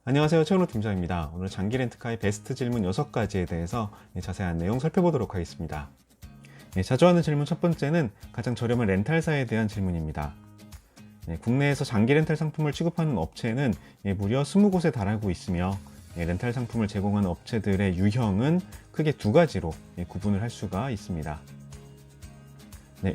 안녕하세요. 최은호 팀장입니다. 오늘 장기 렌트카의 베스트 질문 6가지에 대해서 자세한 내용 살펴보도록 하겠습니다. 자주 하는 질문 첫 번째는 가장 저렴한 렌탈사에 대한 질문입니다. 국내에서 장기 렌탈 상품을 취급하는 업체는 무려 20곳에 달하고 있으며 렌탈 상품을 제공하는 업체들의 유형은 크게 두 가지로 구분을 할 수가 있습니다.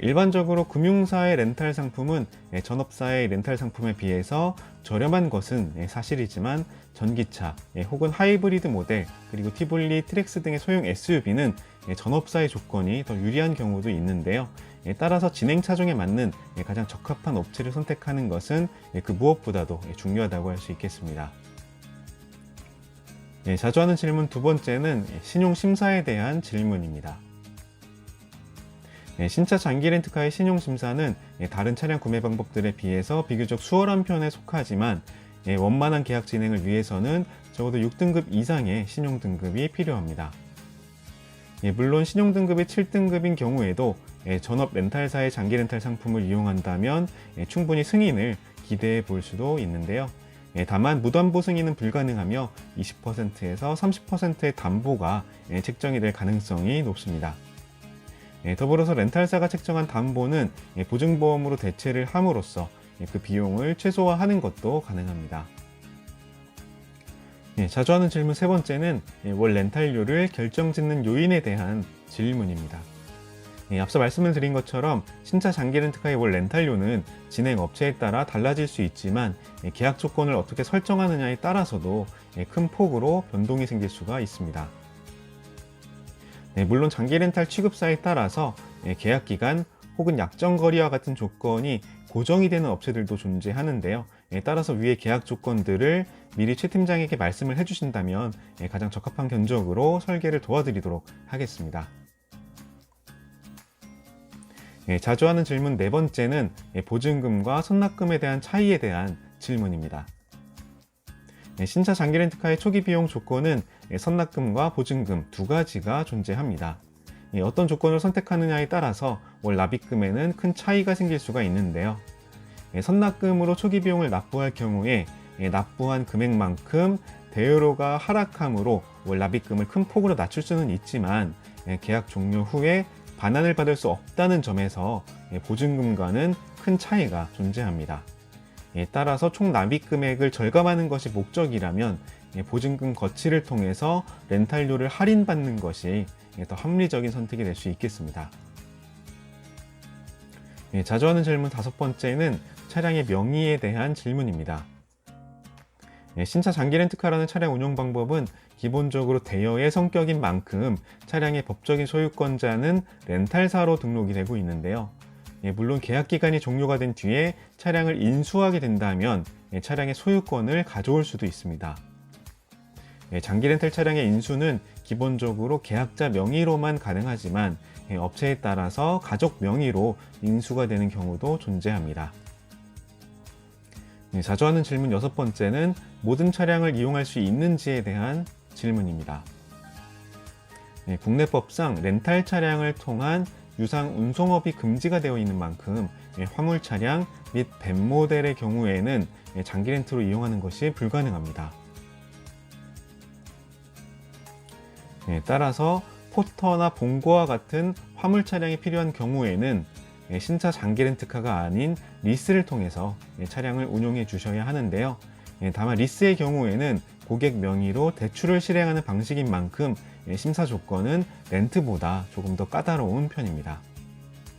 일반적으로 금융사의 렌탈 상품은 전업사의 렌탈 상품에 비해서 저렴한 것은 사실이지만 전기차 혹은 하이브리드 모델 그리고 티볼리, 트랙스 등의 소형 SUV는 전업사의 조건이 더 유리한 경우도 있는데요. 따라서 진행 차종에 맞는 가장 적합한 업체를 선택하는 것은 그 무엇보다도 중요하다고 할 수 있겠습니다. 자주 하는 질문 두 번째는 신용심사에 대한 질문입니다. 신차 장기 렌트카의 신용심사는 다른 차량 구매 방법들에 비해서 비교적 수월한 편에 속하지만 원만한 계약 진행을 위해서는 적어도 6등급 이상의 신용등급이 필요합니다. 물론 신용등급이 7등급인 경우에도 전업 렌탈사의 장기 렌탈 상품을 이용한다면 충분히 승인을 기대해 볼 수도 있는데요. 다만 무담보 승인은 불가능하며 20%에서 30%의 담보가 책정이 될 가능성이 높습니다. 더불어서 렌탈사가 책정한 담보는 보증보험으로 대체를 함으로써 그 비용을 최소화하는 것도 가능합니다. 자주 하는 질문 세 번째는 월 렌탈료를 결정짓는 요인에 대한 질문입니다. 앞서 말씀을 드린 것처럼 신차 장기 렌트카의 월 렌탈료는 진행 업체에 따라 달라질 수 있지만 계약 조건을 어떻게 설정하느냐에 따라서도 큰 폭으로 변동이 생길 수가 있습니다. 물론 장기 렌탈 취급사에 따라서 계약 기간 혹은 약정 거리와 같은 조건이 고정이 되는 업체들도 존재하는데요. 따라서 위의 계약 조건들을 미리 최 팀장에게 말씀을 해주신다면 가장 적합한 견적으로 설계를 도와드리도록 하겠습니다. 자주 하는 질문 네 번째는 보증금과 선납금에 대한 차이에 대한 질문입니다. 신차 장기 렌트카의 초기 비용 조건은 선납금과 보증금 두 가지가 존재합니다. 어떤 조건을 선택하느냐에 따라서 월 납입금에는 큰 차이가 생길 수가 있는데요. 선납금으로 초기 비용을 납부할 경우에 납부한 금액만큼 대여료가 하락함으로 월 납입금을 큰 폭으로 낮출 수는 있지만 계약 종료 후에 반환을 받을 수 없다는 점에서 보증금과는 큰 차이가 존재합니다. 따라서 총 납입 금액을 절감하는 것이 목적이라면 보증금 거치를 통해서 렌탈료를 할인받는 것이 더 합리적인 선택이 될 수 있겠습니다. 자주 하는 질문 다섯 번째는 차량의 명의에 대한 질문입니다. 신차 장기 렌트카라는 차량 운용 방법은 기본적으로 대여의 성격인 만큼 차량의 법적인 소유권자는 렌탈사로 등록이 되고 있는데요. 물론 계약 기간이 종료가 된 뒤에 차량을 인수하게 된다면 차량의 소유권을 가져올 수도 있습니다. 장기 렌탈 차량의 인수는 기본적으로 계약자 명의로만 가능하지만 업체에 따라서 가족 명의로 인수가 되는 경우도 존재합니다. 자주 하는 질문 여섯 번째는 모든 차량을 이용할 수 있는지에 대한 질문입니다. 국내법상 렌탈 차량을 통한 유상 운송업이 금지가 되어 있는 만큼 화물 차량 및 밴 모델의 경우에는 장기 렌트로 이용하는 것이 불가능합니다. 따라서 포터나 봉고와 같은 화물 차량이 필요한 경우에는 신차 장기 렌트카가 아닌 리스를 통해서 차량을 운용해 주셔야 하는데요. 다만 리스의 경우에는 고객 명의로 대출을 실행하는 방식인 만큼 심사 조건은 렌트보다 조금 더 까다로운 편입니다.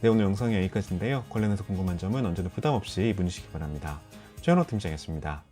네, 오늘 영상이 여기까지인데요. 관련해서 궁금한 점은 언제든 부담 없이 문의 주시기 바랍니다. 최현호 팀장이었습니다.